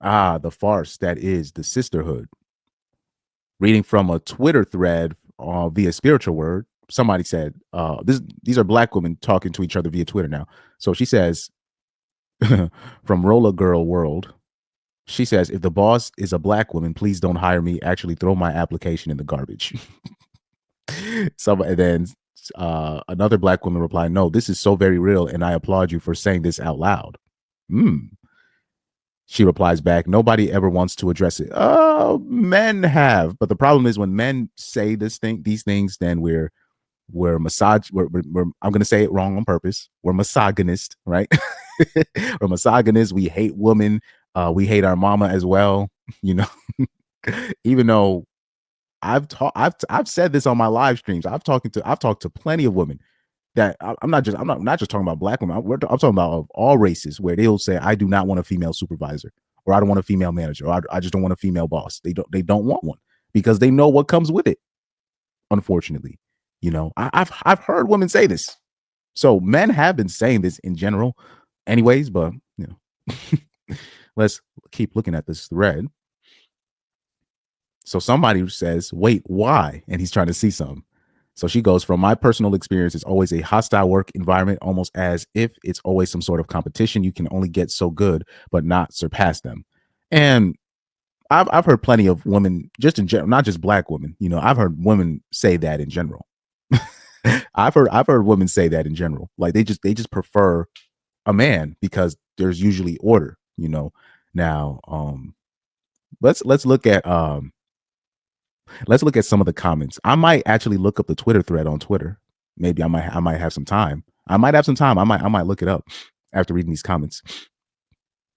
The farce that is the sisterhood. Reading from a Twitter thread via spiritual word, somebody said, these are black women talking to each other via Twitter now. So she says, from Rolla Girl World, she says, if the boss is a black woman, please don't hire me. Actually, throw my application in the garbage. And then another black woman replied, no, this is so very real, and I applaud you for saying this out loud. She replies back, nobody ever wants to address it. Oh, men have. But the problem is when men say these things, then we're I'm going to say it wrong on purpose. We're misogynist, right? We're misogynist. We hate women. We hate our mama as well. Even though I've said this on my live streams. I've talked to plenty of women that I'm not just talking about black women. I'm talking about of all races, where they'll say, I do not want a female supervisor, or I don't want a female manager, or I just don't want a female boss. They don't want one because they know what comes with it. Unfortunately, I've heard women say this. So men have been saying this in general, anyways. But let's keep looking at this thread. So somebody says, wait, why? And he's trying to see something. So she goes, from my personal experience, it's always a hostile work environment, almost as if it's always some sort of competition. You can only get so good, but not surpass them. And I've heard plenty of women, just in general, not just black women. I've heard women say that in general. I've heard women say that in general. Like they just prefer a man because there's usually order. Now, let's look at some of the comments. I might actually look up the Twitter thread on Twitter. Maybe I might have some time. I might look it up after reading these comments.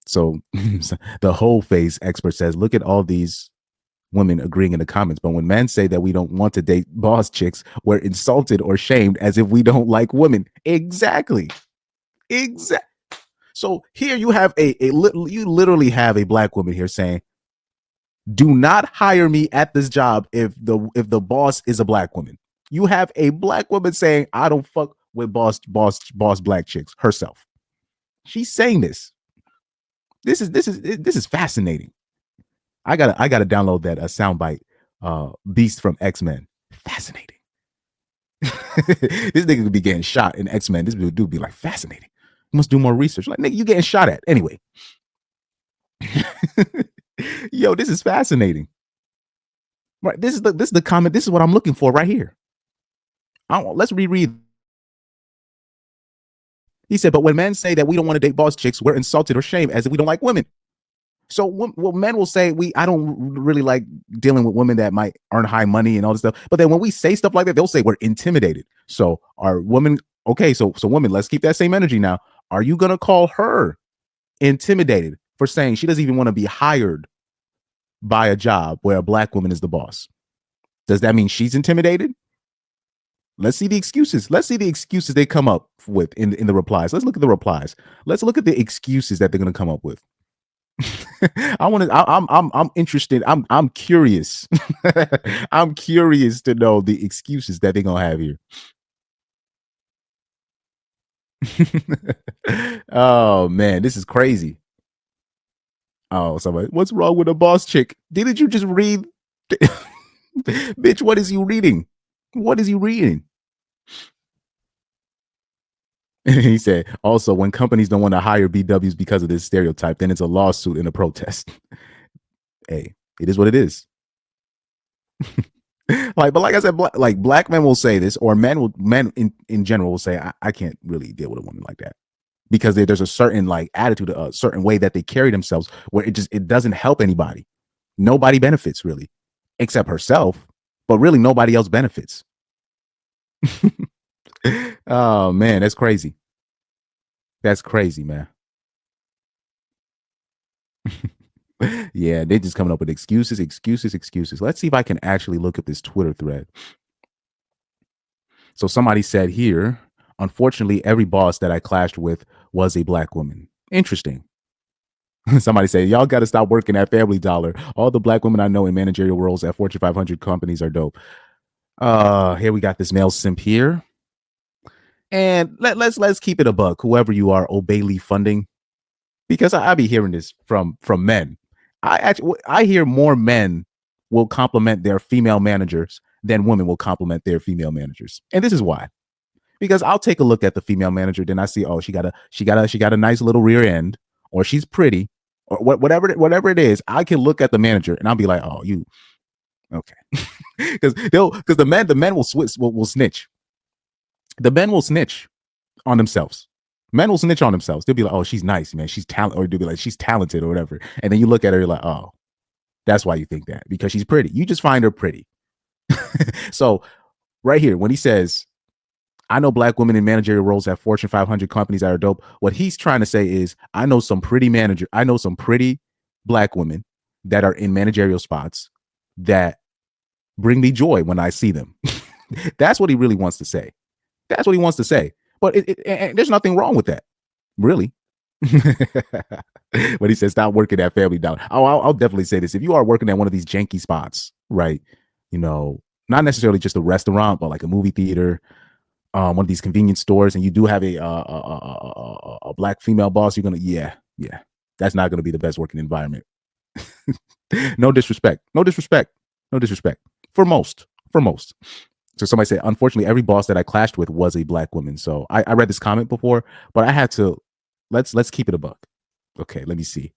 So the whole face expert says, look at all these women agreeing in the comments. But when men say that we don't want to date boss chicks, we're insulted or shamed as if we don't like women. Exactly. So here you have you literally have a black woman here saying, do not hire me at this job if the boss is a black woman. You have a black woman saying, I don't fuck with boss black chicks herself. She's saying this. This is fascinating. I gotta download that soundbite. Beast from X-Men. Fascinating. This nigga could be getting shot in X-Men. This dude be like, fascinating. You must do more research. Like, nigga, you getting shot at anyway. Yo, this is fascinating. Right, this is the comment. This is what I'm looking for right here. Let's reread. He said, but when men say that we don't want to date boss chicks, we're insulted or shamed as if we don't like women. So men will say, I don't really like dealing with women that might earn high money and all this stuff. But then when we say stuff like that, they'll say we're intimidated. So are women, okay, so women, let's keep that same energy now. Are you going to call her intimidated for saying she doesn't even want to be hired by a job where a black woman is the boss? Does that mean she's intimidated? Let's see the excuses. Let's see the excuses they come up with in the replies. Let's look at the replies. Let's look at the excuses that they're going to come up with. I'm interested. I'm curious. I'm curious to know the excuses that they're going to have here. Oh man, this is crazy. Oh, somebody, what's wrong with a boss chick? Didn't you just read? Bitch, what is you reading? What is you reading? He said, also, when companies don't want to hire BWs because of this stereotype, then it's a lawsuit and a protest. Hey, it is what it is. But like I said, black men will say this, or men in general will say, I can't really deal with a woman like that, because there's a certain attitude, a certain way that they carry themselves where it doesn't help anybody. Nobody benefits really, except herself, but really nobody else benefits. Oh man, that's crazy. That's crazy, man. Yeah, they're just coming up with excuses. Let's see if I can actually look at this Twitter thread. So somebody said here, unfortunately, every boss that I clashed with was a black woman. Interesting. Somebody said, y'all got to stop working at Family Dollar. All the black women I know in managerial roles at Fortune 500 companies are dope. Here we got this male simp here. And let's keep it a buck. Whoever you are, O'Bailey Funding, because I be hearing this from men. I hear more men will compliment their female managers than women will compliment their female managers. And this is why. Because I'll take a look at the female manager, then I see, oh, she got a nice little rear end, or she's pretty, or whatever it is. I can look at the manager and I'll be like, oh, you okay. Because the men will snitch. The men will snitch on themselves. Men will snitch on themselves. They'll be like, oh, she's nice, man. She's talented, or they'll be like, she's talented or whatever. And then you look at her, you're like, oh, that's why you think that, because she's pretty. You just find her pretty. So right here, when he says, I know black women in managerial roles at Fortune 500 companies that are dope, what he's trying to say is, I know some pretty black women that are in managerial spots that bring me joy when I see them. That's what he really wants to say. That's what he wants to say. But there's nothing wrong with that, really. When he says stop working that family down, I'll definitely say this: if you are working at one of these janky spots, right? You know, not necessarily just a restaurant, but like a movie theater, one of these convenience stores, and you do have a black female boss, you're gonna that's not gonna be the best working environment. No disrespect for most. So somebody said, unfortunately, every boss that I clashed with was a black woman. So I read this comment before, but I had to let's keep it a buck. Okay, let me see.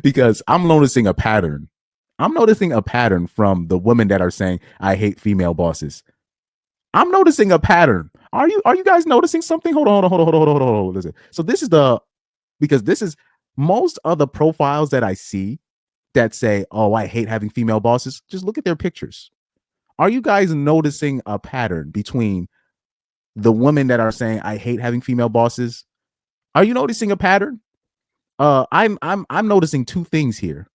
Because I'm noticing a pattern. I'm noticing a pattern from the women that are saying I hate female bosses. I'm noticing a pattern. Are you guys noticing something? Hold on. Listen. So this is most of the profiles that I see that say, oh, I hate having female bosses. Just look at their pictures. Are you guys noticing a pattern between the women that are saying I hate having female bosses? Are you noticing a pattern? I'm noticing two things here.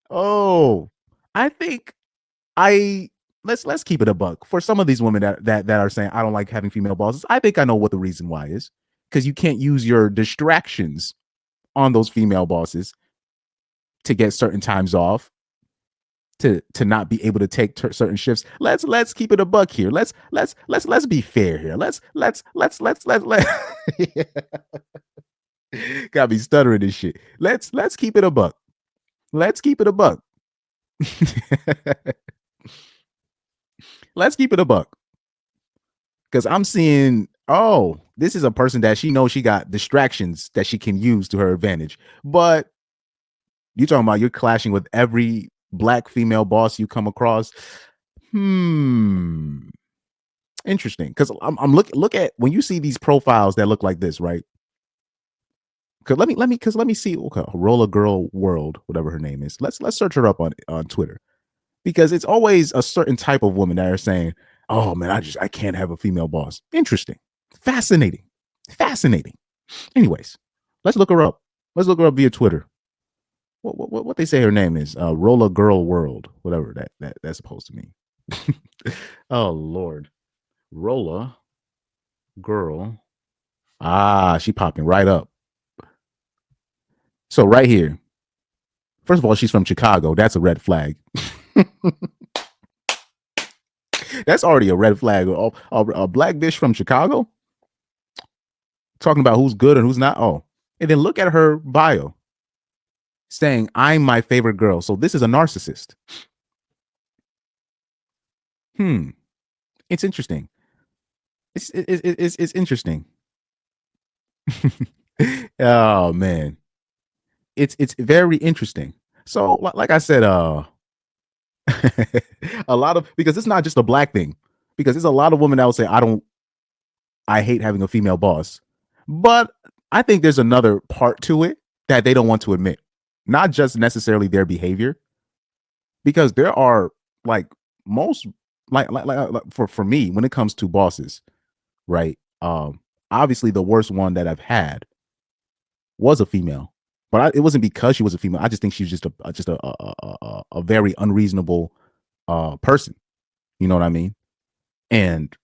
Oh, I think let's keep it a buck. For some of these women that are saying I don't like having female bosses, I think I know what the reason why is. Because you can't use your distractions on those female bosses to get certain times off, to not be able to take certain shifts. Let's keep it a buck here. Let's be fair here. Let's gotta be stuttering this shit. Let's keep it a buck. Let's keep it a buck. Let's keep it a buck. Because I'm seeing, oh, this is a person that she knows she got distractions that she can use to her advantage. But you're talking about you're clashing with every black female boss you come across. Interesting. Because I'm look at when you see these profiles that look like this, right? Because let me see. Okay, Rolla Girl World, whatever her name is. Let's search her up on Twitter, because it's always a certain type of woman that are saying, oh man, I can't have a female boss. Interesting. Fascinating. Anyways, let's look her up. Let's look her up via Twitter. What they say her name is? Rolla Girl World, whatever that's supposed to mean. Oh Lord. Rolla Girl. She popping right up. So right here. First of all, she's from Chicago. That's a red flag. That's already a red flag. A black bitch from Chicago talking about who's good and who's not. Oh, and then look at her bio saying, I'm my favorite girl. So this is a narcissist. It's interesting. It's interesting. Oh man. It's very interesting. So like I said, a lot of, because it's not just a black thing, because there's a lot of women that will say I hate having a female boss. But I think there's another part to it that they don't want to admit. Not just necessarily their behavior, because there are like most like for me, when it comes to bosses, right? Obviously the worst one that I've had was a female, but it wasn't because she was a female. I just think she was just a very unreasonable person. You know what I mean? And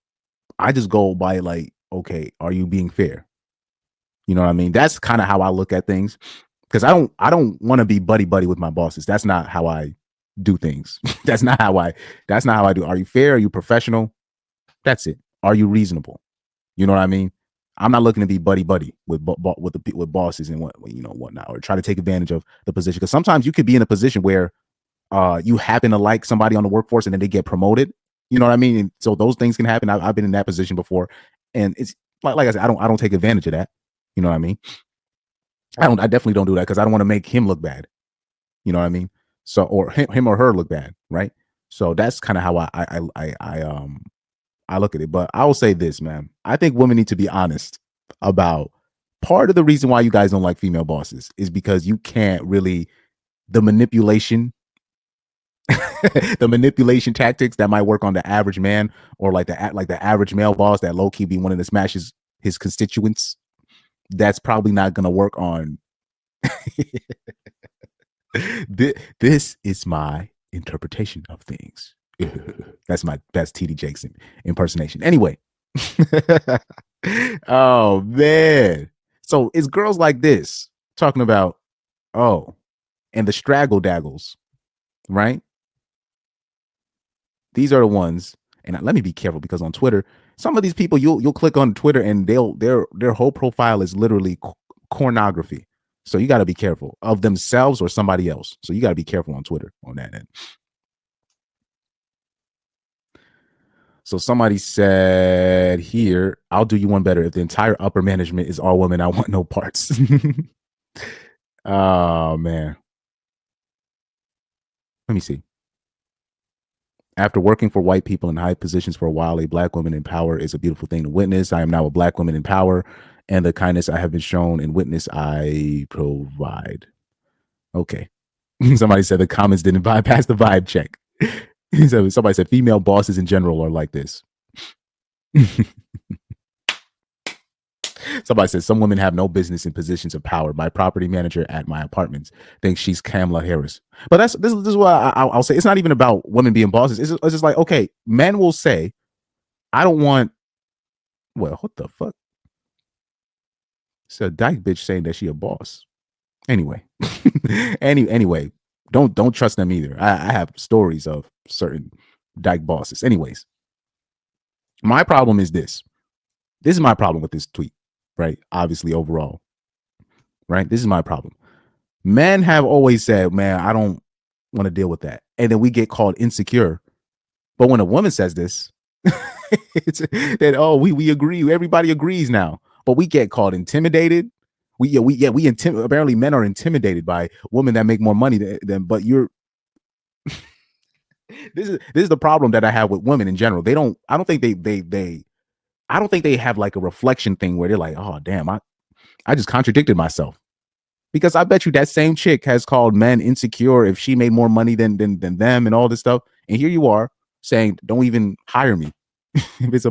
I just go by like, okay, are you being fair? You know what I mean? That's kind of how I look at things, because I don't want to be buddy with my bosses. That's not how I do things. That's not how I do. Are you fair? Are you professional? That's it. Are you reasonable? You know what I mean? I'm not looking to be buddy with with bosses and whatnot, or try to take advantage of the position. Because sometimes you could be in a position where you happen to like somebody on the workforce and then they get promoted. You know what I mean? And so those things can happen. I've been in that position before, and it's like I said, I don't take advantage of that. You know what I mean? I definitely don't do that because I don't want to make him look bad. You know what I mean? So, or him or her look bad, right? So that's kind of how I look at it. But I will say this, man. I think women need to be honest about part of the reason why you guys don't like female bosses is because you can't really the manipulation the manipulation tactics that might work on the average man, or like the average male boss that low key be wanting to smash his constituents. That's probably not going to work on. This is my interpretation of things. That's TD Jakes impersonation. Anyway. Oh man. So it's girls like this talking about, oh, and the straggle daggles, right? These are the ones, and let me be careful because on Twitter, some of these people you'll click on Twitter and their whole profile is literally pornography. So you got to be careful of themselves or somebody else. So you got to be careful on Twitter on that end. So somebody said here, I'll do you one better. If the entire upper management is all women, I want no parts. Oh man. Let me see. After working for white people in high positions for a while, a black woman in power is a beautiful thing to witness. I am now a black woman in power, and the kindness I have been shown and witness I provide. Okay. Somebody said the comments didn't bypass the vibe check. Somebody said female bosses in general are like this. Somebody said some women have no business in positions of power. My property manager at my apartments thinks she's Kamala Harris. But this is what I'll say. It's not even about women being bosses. It's just like, okay, men will say, I don't want. Well, what the fuck? It's a dyke bitch saying that she a boss. Anyway, anyway, don't trust them either. I have stories of certain dyke bosses. Anyways, my problem is this. This is my problem with this tweet, right? Obviously, overall, right? This is my problem. Men have always said, man, I don't want to deal with that. And then we get called insecure. But when a woman says this, it's that, oh, we agree. Everybody agrees now. But we get called intimidated. Apparently men are intimidated by women that make more money than but you're this is the problem that I have with women in general. I don't think I don't think they have like a reflection thing where they're like, oh damn, I just contradicted myself. Because I bet you that same chick has called men insecure if she made more money than them and all this stuff. And here you are saying, don't even hire me if it's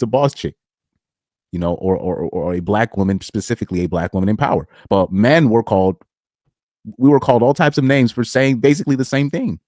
a boss chick, or a black woman, specifically a black woman in power. But men we were called all types of names for saying basically the same thing.